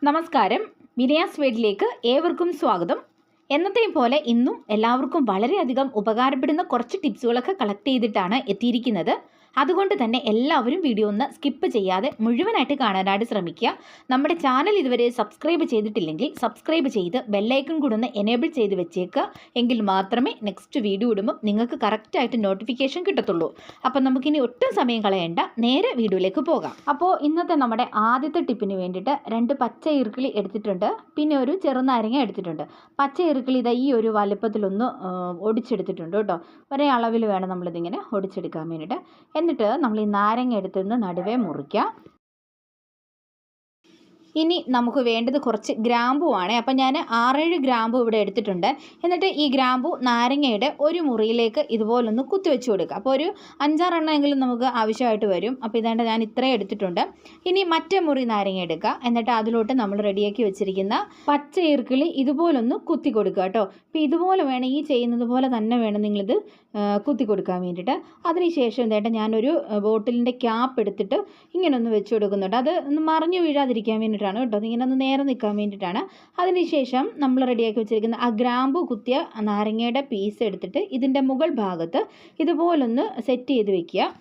നമസ്കാരം, വിനയാസ് വീട്ടിലേക്ക് ഏവർക്കും സ്വാഗതം. എന്നത്തെയും പോലെ ഇന്നും എല്ലാവർക്കും വളരെയധികം ഉപകാരപ്പെടുന്ന കുറച്ച് ടിപ്സുകളൊക്കെ കളക്ട് ചെയ്തിട്ടാണ് എത്തിയിരിക്കുന്നത്. അതുകൊണ്ട് തന്നെ എല്ലാവരും വീഡിയോ ഒന്ന് സ്കിപ്പ് ചെയ്യാതെ മുഴുവനായിട്ട് കാണാനായിട്ട് ശ്രമിക്കുക. നമ്മുടെ ചാനൽ ഇതുവരെ സബ്സ്ക്രൈബ് ചെയ്തിട്ടില്ലെങ്കിൽ സബ്സ്ക്രൈബ് ചെയ്ത് ബെല്ലൈക്കൺ കൂടെ ഒന്ന് എനേബിൾ ചെയ്ത് വെച്ചേക്കുക. എങ്കിൽ മാത്രമേ നെക്സ്റ്റ് വീഡിയോ ഇടുമ്പോൾ നിങ്ങൾക്ക് കറക്റ്റായിട്ട് നോട്ടിഫിക്കേഷൻ കിട്ടത്തുള്ളൂ. അപ്പം നമുക്കിനി ഒട്ടും സമയം കളയേണ്ട, നേരെ വീഡിയോയിലേക്ക് പോകാം. അപ്പോൾ ഇന്നത്തെ നമ്മുടെ ആദ്യത്തെ ടിപ്പിന് വേണ്ടിയിട്ട് 2 പച്ച ഈർക്കിളി എടുത്തിട്ടുണ്ട്, പിന്നെ ഒരു ചെറുനാരങ്ങ എടുത്തിട്ടുണ്ട്. പച്ച ഈർക്കിളി ഇതാ ഈ ഒരു വലുപ്പത്തിലൊന്ന് ഒടിച്ചെടുത്തിട്ടുണ്ട് കേട്ടോ. ഒരേ അളവിൽ വേണം നമ്മളിതിങ്ങനെ ഒടിച്ചെടുക്കാൻ വേണ്ടിയിട്ട്. എന്നിട്ട് നമ്മൾ ഈ നാരങ്ങ എടുത്തുനിന്ന് നടുവേ മുറിക്കാം. ഇനി നമുക്ക് വേണ്ടത് കുറച്ച് ഗ്രാമ്പുവാണ്. അപ്പം ഞാൻ 6-7 ഗ്രാമ്പു ഇവിടെ എടുത്തിട്ടുണ്ട്. എന്നിട്ട് ഈ ഗ്രാമ്പു നാരങ്ങയുടെ ഒരു മുറിയിലേക്ക് ഇതുപോലൊന്ന് കുത്തിവെച്ച് കൊടുക്കുക. അപ്പോൾ ഒരു 5-6 എണ്ണമെങ്കിലും നമുക്ക് ആവശ്യമായിട്ട് വരും. അപ്പോൾ ഇതാണ്ട് ഞാൻ ഇത്രയും എടുത്തിട്ടുണ്ട്. ഇനി മറ്റേ മുറി നാരങ്ങ എടുക്കുക. എന്നിട്ട് അതിലോട്ട് നമ്മൾ റെഡിയാക്കി വെച്ചിരിക്കുന്ന പച്ച ഈർക്കിളി ഇതുപോലൊന്ന് കുത്തി കൊടുക്കുക കേട്ടോ. അപ്പോൾ ഇതുപോലെ വേണം, ഈ ചെയ്യുന്നത് പോലെ തന്നെ വേണം നിങ്ങളിത് കുത്തി കൊടുക്കാൻ വേണ്ടിയിട്ട്. അതിനുശേഷം എന്തായിട്ട് ഞാനൊരു ബോട്ടിലിൻ്റെ ക്യാപ്പ് എടുത്തിട്ട് ഇങ്ങനെ ഒന്ന് വെച്ച് കൊടുക്കുന്നുണ്ട്. അത് ഒന്ന് മറിഞ്ഞു വീഴാതിരിക്കാൻ വേണ്ടിയിട്ടാണ് കേട്ടോ, ഇങ്ങനെ ഒന്ന് നേരെ നിൽക്കാൻ വേണ്ടിയിട്ടാണ്. അതിനുശേഷം നമ്മൾ റെഡിയാക്കി വെച്ചിരിക്കുന്ന ആ ഗ്രാമ്പു കുത്തിയ നാരങ്ങയുടെ പീസ് എടുത്തിട്ട് ഇതിൻ്റെ മുകൾ ഭാഗത്ത് ഇതുപോലൊന്ന് സെറ്റ് ചെയ്ത് വെക്കുക.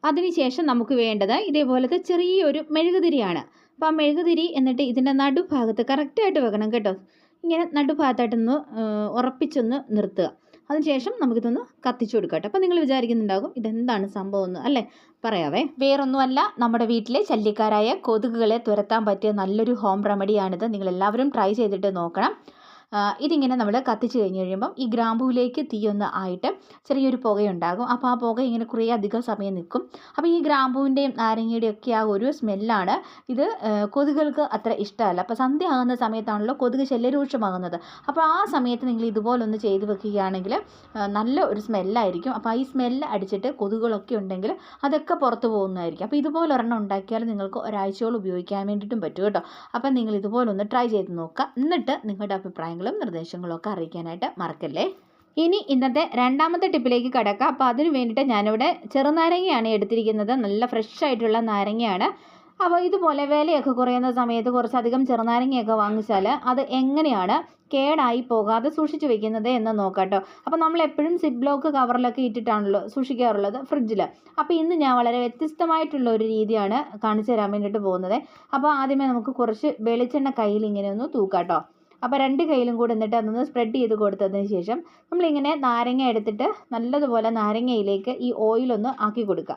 അതിനുശേഷം നമുക്ക് വേണ്ടത് ഇതേപോലത്തെ ചെറിയൊരു മെഴുകുതിരിയാണ്. അപ്പോൾ ആ മെഴുകുതിരി എന്നിട്ട് ഇതിൻ്റെ നടുഭാഗത്ത് കറക്റ്റായിട്ട് വെക്കണം കേട്ടോ. ഇങ്ങനെ നടുഭാഗത്തായിട്ടൊന്ന് ഉറപ്പിച്ചൊന്ന് നിർത്തുക. അതിനുശേഷം നമുക്കിതൊന്ന് കത്തിച്ചു കൊടുക്കാം കേട്ടോ. അപ്പോൾ നിങ്ങൾ വിചാരിക്കുന്നുണ്ടാകും ഇതെന്താണ് സംഭവം എന്ന്, അല്ലേ? പറയാവേ. വേറൊന്നുമല്ല, നമ്മുടെ വീട്ടിലെ ശല്യക്കാരായ കൊതുകുകളെ തുരത്താൻ പറ്റിയ നല്ലൊരു ഹോം റെമഡിയാണിത്. നിങ്ങളെല്ലാവരും ട്രൈ ചെയ്തിട്ട് നോക്കണം. ഇതിങ്ങനെ നമ്മൾ കത്തിച്ച് കഴിഞ്ഞ് കഴിയുമ്പം ഈ ഗ്രാമ്പൂവിലേക്ക് തീയൊന്ന് ആയിട്ട് ചെറിയൊരു പുകയുണ്ടാകും. അപ്പോൾ ആ പുക ഇങ്ങനെ കുറേ അധികം സമയം നിൽക്കും. അപ്പോൾ ഈ ഗ്രാമ്പൂവിൻ്റെയും നാരങ്ങയുടെയും ഒക്കെ ആ ഒരു സ്മെല്ലാണ് ഇത് കൊതുകുകൾക്ക് അത്ര ഇഷ്ടമല്ല. അപ്പോൾ സന്ധ്യ ആകുന്ന സമയത്താണല്ലോ കൊതുക് ശല്യരൂക്ഷമാകുന്നത്. അപ്പോൾ ആ സമയത്ത് നിങ്ങൾ ഇതുപോലൊന്ന് ചെയ്ത് വെക്കുകയാണെങ്കിൽ നല്ല ഒരു സ്മെല്ലായിരിക്കും. അപ്പോൾ ഈ സ്മെല്ല് അടിച്ചിട്ട് കൊതുകുകളൊക്കെ ഉണ്ടെങ്കിൽ അതൊക്കെ പുറത്ത് പോകുന്നതായിരിക്കും. അപ്പോൾ ഇതുപോലെ ഒരെണ്ണം ഉണ്ടാക്കിയാൽ നിങ്ങൾക്ക് ഒരാഴ്ചയോളം ഉപയോഗിക്കാൻ വേണ്ടിയിട്ടും പറ്റും കേട്ടോ. അപ്പം നിങ്ങൾ ഇതുപോലൊന്ന് ട്രൈ ചെയ്ത് നോക്കുക. എന്നിട്ട് നിങ്ങളുടെ അഭിപ്രായങ്ങളും നിർദ്ദേശങ്ങളും ഒക്കെ അറിയിക്കാനായിട്ട് മറക്കല്ലേ. ഇനി ഇന്നത്തെ രണ്ടാമത്തെ ടിപ്പിലേക്ക് കടക്കാം. അപ്പോൾ അതിന് വേണ്ടിയിട്ട് ഞാനിവിടെ ചെറുനാരങ്ങയാണ് എടുത്തിരിക്കുന്നത്. നല്ല ഫ്രഷ് ആയിട്ടുള്ള നാരങ്ങയാണ്. അപ്പോൾ ഇതുപോലെ വിലയൊക്കെ കുറയുന്ന സമയത്ത് കുറച്ചധികം ചെറുനാരങ്ങയൊക്കെ വാങ്ങിച്ചാൽ അത് എങ്ങനെയാണ് കേടായി പോകാതെ സൂക്ഷിച്ച് വെക്കുന്നത് എന്ന് നോക്കാം കേട്ടോ. അപ്പോൾ നമ്മൾ എപ്പോഴും സിപ്പ് ബ്ലോക്ക് കവറിലൊക്കെ ഇട്ടിട്ടാണല്ലോ സൂക്ഷിക്കാറുള്ളത് ഫ്രിഡ്ജിൽ. അപ്പോൾ ഇന്ന് ഞാൻ വളരെ വ്യത്യസ്തമായിട്ടുള്ള ഒരു രീതിയാണ് കാണിച്ചു തരാൻ വേണ്ടിയിട്ട് പോകുന്നത്. അപ്പോൾ ആദ്യമേ നമുക്ക് കുറച്ച് വെളിച്ചെണ്ണ കയ്യിൽ ഇങ്ങനെ ഒന്ന് തൂക്കാം കേട്ടോ. അപ്പോൾ 2 കൈയിലും കൂടെ എന്നിട്ട് അതൊന്ന് സ്പ്രെഡ് ചെയ്ത് കൊടുത്തതിന് ശേഷം നമ്മളിങ്ങനെ നാരങ്ങ എടുത്തിട്ട് നല്ലതുപോലെ നാരങ്ങയിലേക്ക് ഈ ഓയിലൊന്ന് ആക്കി കൊടുക്കുക.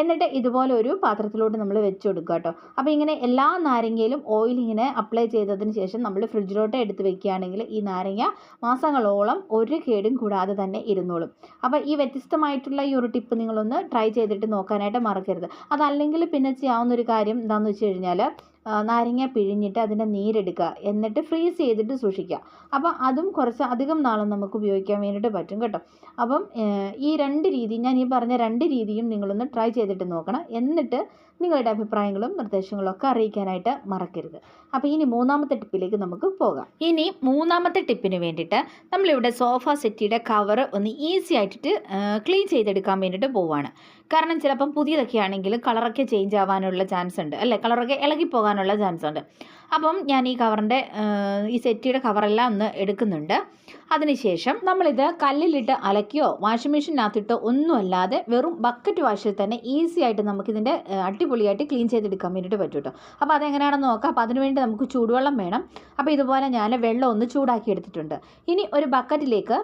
എന്നിട്ട് ഇതുപോലെ ഒരു പാത്രത്തിലോട്ട് നമ്മൾ വെച്ച് കൊടുക്കുക കേട്ടോ. അപ്പോൾ ഇങ്ങനെ എല്ലാ നാരങ്ങയിലും ഓയിൽ ഇങ്ങനെ അപ്ലൈ ചെയ്തതിന് ശേഷം നമ്മൾ ഫ്രിഡ്ജിലോട്ട് എടുത്ത് വെക്കുകയാണെങ്കിൽ ഈ നാരങ്ങ മാസങ്ങളോളം ഒരു കേടും കൂടാതെ തന്നെ ഇരുന്നോളും. അപ്പോൾ ഈ വ്യത്യസ്തമായിട്ടുള്ള ഈ ഒരു ടിപ്പ് നിങ്ങളൊന്ന് ട്രൈ ചെയ്തിട്ട് നോക്കാനായിട്ട് മറക്കരുത്. അതല്ലെങ്കിൽ പിന്നെ ചെയ്യാവുന്ന ഒരു കാര്യം എന്താണെന്ന് വെച്ച് കഴിഞ്ഞാൽ നാരങ്ങ പിഴിഞ്ഞിട്ട് അതിൻ്റെ നീരെടുക്കുക, എന്നിട്ട് ഫ്രീസ് ചെയ്തിട്ട് സൂക്ഷിക്കുക. അപ്പം അതും കുറച്ച് അധികം നാളും നമുക്ക് ഉപയോഗിക്കാൻ വേണ്ടിയിട്ട് പറ്റും കേട്ടോ. അപ്പം ഈ 2 രീതി, ഞാൻ ഈ പറഞ്ഞ 2 രീതിയും നിങ്ങളൊന്ന് ട്രൈ ചെയ്തിട്ട് നോക്കണം. എന്നിട്ട് നിങ്ങളുടെ അഭിപ്രായങ്ങളും നിർദ്ദേശങ്ങളും ഒക്കെ അറിയിക്കാനായിട്ട് മറക്കരുത്. അപ്പോൾ ഇനി മൂന്നാമത്തെ ടിപ്പിലേക്ക് നമുക്ക് പോകാം. ഇനി മൂന്നാമത്തെ ടിപ്പിന് വേണ്ടിയിട്ട് നമ്മളിവിടെ സോഫ സെറ്റിയുടെ കവർ ഒന്ന് ഈസി ആയിട്ട് ക്ലീൻ ചെയ്തെടുക്കാൻ വേണ്ടിയിട്ട് പോവുകയാണ്. കാരണം ചിലപ്പം പുതിയതൊക്കെ ആണെങ്കിൽ കളറൊക്കെ ചേഞ്ച് ആവാനുള്ള ചാൻസ് ഉണ്ട്, അല്ലേ? കളറൊക്കെ ഇളകിപ്പോകാനുള്ള ചാൻസ് ഉണ്ട്. അപ്പം ഞാൻ ഈ കവറിൻ്റെ ഈ സെറ്റിയുടെ കവറെല്ലാം ഒന്ന് എടുക്കുന്നുണ്ട്. അതിനുശേഷം നമ്മളിത് കല്ലിലിട്ട് അലക്കിയോ വാഷിംഗ് മെഷീനകത്തിട്ടോ ഒന്നും അല്ലാതെ വെറും ബക്കറ്റ് വാഷിൽ തന്നെ ഈസി ആയിട്ട് നമുക്കിതിൻ്റെ അടിപൊളിയായിട്ട് ക്ലീൻ ചെയ്തെടുക്കാൻ വേണ്ടിയിട്ട് പറ്റും കേട്ടോ. അപ്പോൾ അതെങ്ങനെയാണെന്ന് നോക്കാം. അപ്പോൾ അതിനുവേണ്ടി നമുക്ക് ചൂടുവെള്ളം വേണം. അപ്പോൾ ഇതുപോലെ ഞാൻ വെള്ളം ഒന്ന് ചൂടാക്കി എടുത്തിട്ടുണ്ട്. ഇനി ഒരു ബക്കറ്റിലേക്ക്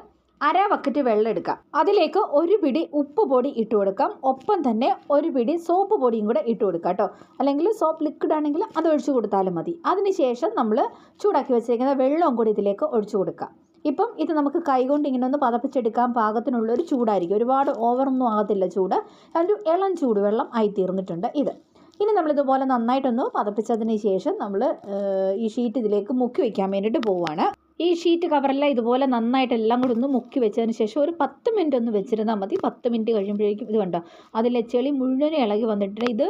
1/2 ബക്കറ്റ് വെള്ളം എടുക്കാം. അതിലേക്ക് 1 പിടി ഉപ്പ് പൊടി ഇട്ട് കൊടുക്കാം. ഒപ്പം തന്നെ 1 പിടി സോപ്പ് പൊടിയും കൂടെ ഇട്ട് കൊടുക്കാം കേട്ടോ. അല്ലെങ്കിൽ സോപ്പ് ലിക്വിഡ് ആണെങ്കിൽ അത് ഒഴിച്ചു കൊടുത്താലും മതി. അതിനുശേഷം നമ്മൾ ചൂടാക്കി വെച്ചേക്കുന്ന വെള്ളവും കൂടി ഇതിലേക്ക് ഒഴിച്ചു കൊടുക്കാം. ഇപ്പം ഇത് നമുക്ക് കൈകൊണ്ട് ഇങ്ങനെ ഒന്ന് പതപ്പിച്ചെടുക്കാൻ പാകത്തിനുള്ളൊരു ചൂടായിരിക്കും. ഒരുപാട് ഓവറൊന്നും ആകത്തില്ല ചൂട്. ഒരു ഇളം ചൂടുവെള്ളം ആയി തീർന്നിട്ടുണ്ട് ഇത്. ഇനി നമ്മളിതുപോലെ നന്നായിട്ടൊന്ന് പതപ്പിച്ചതിന് ശേഷം നമ്മൾ ഈ ഷീറ്റ് ഇതിലേക്ക് മുക്കി വയ്ക്കാൻ വേണ്ടിയിട്ട് പോവുകയാണ്. ഈ ഷീറ്റ് കവറെല്ലാം ഇതുപോലെ നന്നായിട്ട് എല്ലാം കൂടി ഒന്ന് മുക്കി വെച്ചതിന് ശേഷം ഒരു 10 മിനിറ്റ് ഒന്ന് വെച്ചിരുന്നാൽ മതി. 10 മിനിറ്റ് കഴിയുമ്പോഴേക്കും ഇത് കണ്ടോ, അതിലെ ചെളി മുഴുവനും ഇളകി വന്നിട്ട് ഇത്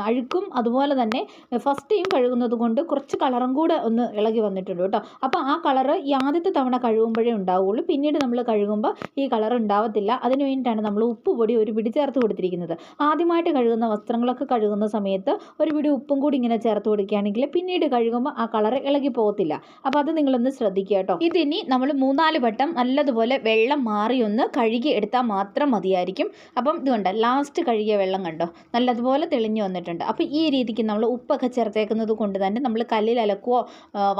അഴുക്കും അതുപോലെ തന്നെ ഫസ്റ്റ് ടൈം കഴുകുന്നത് കൊണ്ട് കുറച്ച് കളറും കൂടെ ഒന്ന് ഇളകി വന്നിട്ടുണ്ട് കേട്ടോ. അപ്പോൾ ആ കളറ് ഈ ആദ്യത്തെ തവണ കഴുകുമ്പോഴേ ഉണ്ടാവുകയുള്ളൂ, പിന്നീട് നമ്മൾ കഴുകുമ്പോൾ ഈ കളർ ഉണ്ടാവത്തില്ല. അതിന് വേണ്ടിയിട്ടാണ് നമ്മൾ ഉപ്പ് പൊടി ഒരു പിടി ചേർത്ത് കൊടുത്തിരിക്കുന്നത്. ആദ്യമായിട്ട് കഴുകുന്ന വസ്ത്രങ്ങളൊക്കെ കഴുകുന്ന സമയത്ത് ഒരു പിടി ഉപ്പും കൂടി ഇങ്ങനെ ചേർത്ത് കൊടുക്കുകയാണെങ്കിൽ പിന്നീട് കഴുകുമ്പോൾ ആ കളർ ഇളകി പോകത്തില്ല. അപ്പോൾ അത് നിങ്ങളൊന്ന് ശ്രദ്ധിക്കുക കേട്ടോ. ഇതിനി നമ്മൾ 3-4 വട്ടം നല്ലതുപോലെ വെള്ളം മാറി ഒന്ന് കഴുകി എടുത്താൽ മാത്രം മതിയായിരിക്കും. അപ്പം ഇതുകൊണ്ട് ലാസ്റ്റ് കഴുകിയ വെള്ളം കണ്ടോ നല്ലതുപോലെ തെളിഞ്ഞു വന്നിട്ടുണ്ട്. അപ്പോൾ ഈ രീതിക്ക് നമ്മൾ ഉപ്പൊക്കെ ചേർത്തേക്കുന്നത് കൊണ്ട് തന്നെ നമ്മൾ കല്ലിൽ അലക്കുവോ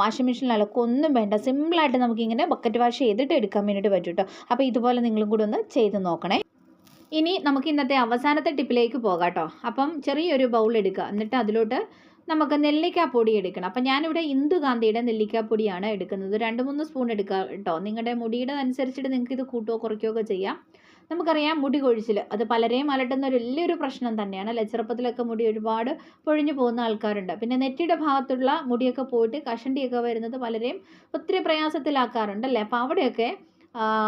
വാഷിംഗ് മെഷീനിൽ അലക്കുവോ ഒന്നും വേണ്ട, സിമ്പിളായിട്ട് നമുക്കിങ്ങനെ ബക്കറ്റ് വാഷ് ചെയ്തിട്ട് എടുക്കാൻ വേണ്ടിയിട്ട് പറ്റും കേട്ടോ. അപ്പോൾ ഇതുപോലെ നിങ്ങളും കൂടി ഒന്ന് ചെയ്ത് നോക്കണേ. ഇനി നമുക്ക് ഇന്നത്തെ അവസാനത്തെ ടിപ്പിലേക്ക് പോകാം കേട്ടോ. അപ്പം ചെറിയൊരു ബൗൾ എടുക്കുക, എന്നിട്ട് അതിലോട്ട് നമുക്ക് നെല്ലിക്കാപ്പൊടി എടുക്കണം. അപ്പം ഞാനിവിടെ ഇന്ദുകാന്തിയുടെ നെല്ലിക്കാപ്പൊടിയാണ് എടുക്കുന്നത്. 2-3 സ്പൂൺ എടുക്കുക കേട്ടോ. നിങ്ങളുടെ മുടിയുടെ അനുസരിച്ചിട്ട് നിങ്ങൾക്ക് ഇത് കൂട്ടുകയോ കുറയ്ക്കുകയോ ഒക്കെ ചെയ്യാം. നമുക്കറിയാം മുടി കൊഴിച്ചിൽ അത് പലരെയും അലട്ടുന്ന ഒരു വലിയൊരു പ്രശ്നം തന്നെയാണ് അല്ലേ. ചെറുപ്പത്തിലൊക്കെ മുടി ഒരുപാട് പൊഴിഞ്ഞു പോകുന്ന ആൾക്കാരുണ്ട്. പിന്നെ നെറ്റിയുടെ ഭാഗത്തുള്ള മുടിയൊക്കെ പോയിട്ട് കഷണ്ടിയൊക്കെ വരുന്നത് പലരെയും ഒത്തിരി പ്രയാസത്തിലാക്കാറുണ്ടല്ലേ. അപ്പോൾ അവിടെയൊക്കെ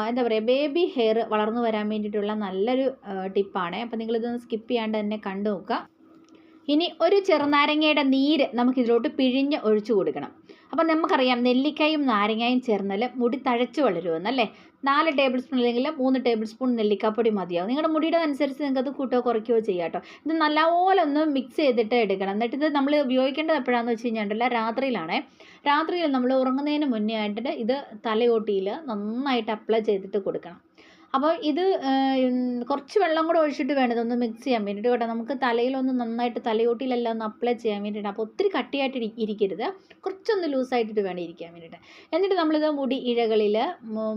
എന്താ പറയുക, ബേബി ഹെയർ വളർന്നു വരാൻ വേണ്ടിയിട്ടുള്ള നല്ലൊരു ടിപ്പാണ്. അപ്പോൾ നിങ്ങളിതൊന്ന് സ്കിപ്പ് ചെയ്യാണ്ട് തന്നെ കണ്ടു നോക്കുക. ഇനി ഒരു ചെറുനാരങ്ങയുടെ നീര് നമുക്കിതിലോട്ട് പിഴിഞ്ഞ് ഒഴിച്ചു കൊടുക്കണം. അപ്പം നമുക്കറിയാം നെല്ലിക്കയും നാരങ്ങയും ചേർന്നാൽ മുടി തഴച്ചു വളരുമെന്നല്ലേ. 4 ടേബിൾ സ്പൂൺ അല്ലെങ്കിൽ 3 ടേബിൾ സ്പൂൺ നെല്ലിക്കാപ്പൊടി മതിയാവും. നിങ്ങളുടെ മുടിയുടെ അനുസരിച്ച് നിങ്ങൾക്ക് അത് കൂട്ടുകയോ കുറയ്ക്കുകയോ ചെയ്യാം കേട്ടോ. ഇത് നല്ലപോലെ ഒന്ന് മിക്സ് ചെയ്തിട്ട് എടുക്കണം. എന്നിട്ട് ഇത് നമ്മൾ ഉപയോഗിക്കേണ്ടത് എപ്പോഴാണെന്ന് വെച്ച് കഴിഞ്ഞാൽ രാത്രിയിലാണേ. രാത്രിയിൽ നമ്മൾ ഉറങ്ങുന്നതിന് മുന്നേ ആയിട്ട് ഇത് തലയോട്ടിയിൽ നന്നായിട്ട് അപ്ലൈ ചെയ്തിട്ട് കൊടുക്കണം. അപ്പോൾ ഇത് കുറച്ച് വെള്ളം കൂടെ ഒഴിച്ചിട്ട് വേണം ഇതൊന്ന് മിക്സ് ചെയ്യാൻ വേണ്ടിയിട്ട് കേട്ടോ. നമുക്ക് തലയിലൊന്ന് നന്നായിട്ട് തലയോട്ടിയിലെല്ലാം ഒന്ന് അപ്ലൈ ചെയ്യാൻ വേണ്ടിയിട്ട്. അപ്പോൾ ഒത്തിരി കട്ടിയായിട്ട് ഇരിക്കരുത്, കുറച്ചൊന്ന് ലൂസായിട്ടിട്ട് വേണം ഇരിക്കാൻ വേണ്ടിയിട്ട്. എന്നിട്ട് നമ്മളിത് മുടി ഇഴകളിൽ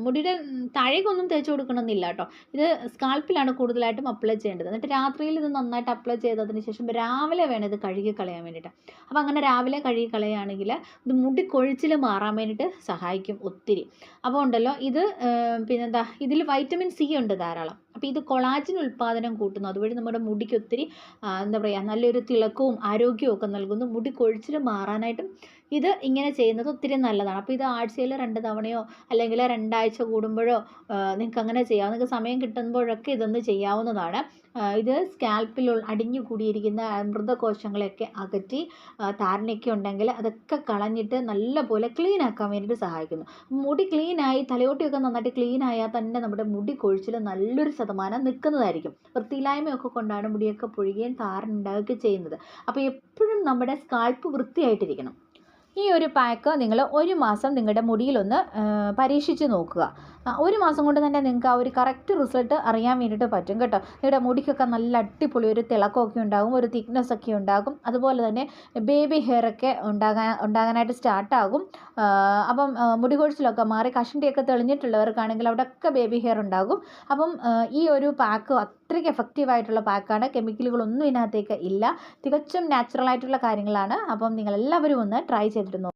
മുടിയുടെ താഴേക്കൊന്നും തേച്ച് കൊടുക്കണമെന്നില്ല കേട്ടോ. ഇത് സ്കാൽപ്പിലാണ് കൂടുതലായിട്ടും അപ്ലൈ ചെയ്യേണ്ടത്. എന്നിട്ട് രാത്രിയിൽ ഇത് നന്നായിട്ട് അപ്ലൈ ചെയ്തതിന് ശേഷം രാവിലെ വേണം ഇത് കഴുകി കളയാൻ വേണ്ടിയിട്ട്. അപ്പോൾ അങ്ങനെ രാവിലെ കഴുകി കളയുകയാണെങ്കിൽ ഇത് മുടി കൊഴിച്ചിൽ മാറാൻ വേണ്ടിയിട്ട് സഹായിക്കും ഒത്തിരി. അപ്പോൾ ഉണ്ടല്ലോ ഇത് പിന്നെന്താ, ഇതിൽ വൈറ്റമിൻ സി ഉണ്ട് ധാരാളം. അപ്പോൾ ഇത് കൊളാജൻ ഉൽപ്പാദനം കൂട്ടുന്നു. അതുവഴി നമ്മുടെ മുടിക്ക് ഒത്തിരി എന്താ പറയുക നല്ലൊരു തിളക്കവും ആരോഗ്യവും ഒക്കെ നൽകുന്നു. മുടി കൊഴിച്ചിൽ മാറാനായിട്ടും ഇത് ഇങ്ങനെ ചെയ്യുന്നത് ഒത്തിരി നല്ലതാണ്. അപ്പോൾ ഇത് ആഴ്ചയിൽ 2 തവണയോ അല്ലെങ്കിൽ 2 ആഴ്ച കൂടുമ്പോഴോ നിങ്ങൾക്ക് അങ്ങനെ ചെയ്യാം. നിങ്ങൾക്ക് സമയം കിട്ടുമ്പോഴൊക്കെ ഇതൊന്ന് ചെയ്യാവുന്നതാണ്. ഇത് സ്കാൽപ്പിൽ അടിഞ്ഞു കൂടിയിരിക്കുന്ന മൃതകോശങ്ങളെയൊക്കെ അകറ്റി താരനൊക്കെ ഉണ്ടെങ്കിൽ അതൊക്കെ കളഞ്ഞിട്ട് നല്ലപോലെ ക്ലീൻ ആക്കാൻ വേണ്ടിയിട്ട് സഹായിക്കുന്നു. മുടി ക്ലീനായി തലയോട്ടിയൊക്കെ നന്നായിട്ട് ക്ലീൻ ആയാൽ തന്നെ നമ്മുടെ മുടി കൊഴിച്ചിൽ നല്ലൊരു ശതമാനം നിൽക്കുന്നതായിരിക്കും. വൃത്തിയില്ലായ്മയൊക്കെ കൊണ്ടാണ് മുടിയൊക്കെ പൊഴിയുകയും താരനുണ്ടാവുകയൊക്കെ ചെയ്യുന്നത്. അപ്പോൾ എപ്പോഴും നമ്മുടെ സ്കാൽപ്പ് വൃത്തിയായിട്ടിരിക്കണം. ഈ ഒരു പാക്ക് നിങ്ങൾ 1 മാസം നിങ്ങളുടെ മുടിയിലൊന്ന് പരീക്ഷിച്ച് നോക്കുക. 1 മാസം കൊണ്ട് തന്നെ നിങ്ങൾക്ക് ആ ഒരു കറക്റ്റ് റിസൾട്ട് അറിയാൻ വേണ്ടിയിട്ട് പറ്റും കേട്ടോ. നിങ്ങളുടെ മുടിക്കൊക്കെ നല്ല അടിപൊളി ഒരു തിളക്കമൊക്കെ ഉണ്ടാകും, ഒരു തിക്നെസ് ഒക്കെ ഉണ്ടാകും. അതുപോലെ തന്നെ ബേബി ഹെയർ ഒക്കെ ഉണ്ടാകാനായിട്ട് സ്റ്റാർട്ടാകും. അപ്പം മുടി കൊഴിച്ചിലൊക്കെ മാറി കഷണ്ടിയൊക്കെ തെളിഞ്ഞിട്ടുള്ളവർക്കാണെങ്കിൽ അവിടെയൊക്കെ ബേബി ഹെയർ ഉണ്ടാകും. അപ്പം ഈ ഒരു പാക്ക് അത്രയ്ക്ക് എഫക്റ്റീവായിട്ടുള്ള പാക്കാണ്. കെമിക്കലുകളൊന്നും ഇതിനകത്തേക്ക് ഇല്ല, തികച്ചും നാച്ചുറലായിട്ടുള്ള കാര്യങ്ങളാണ്. അപ്പം നിങ്ങളെല്ലാവരും ഒന്ന് ട്രൈ ചെയ്തിട്ട് നോക്കുക.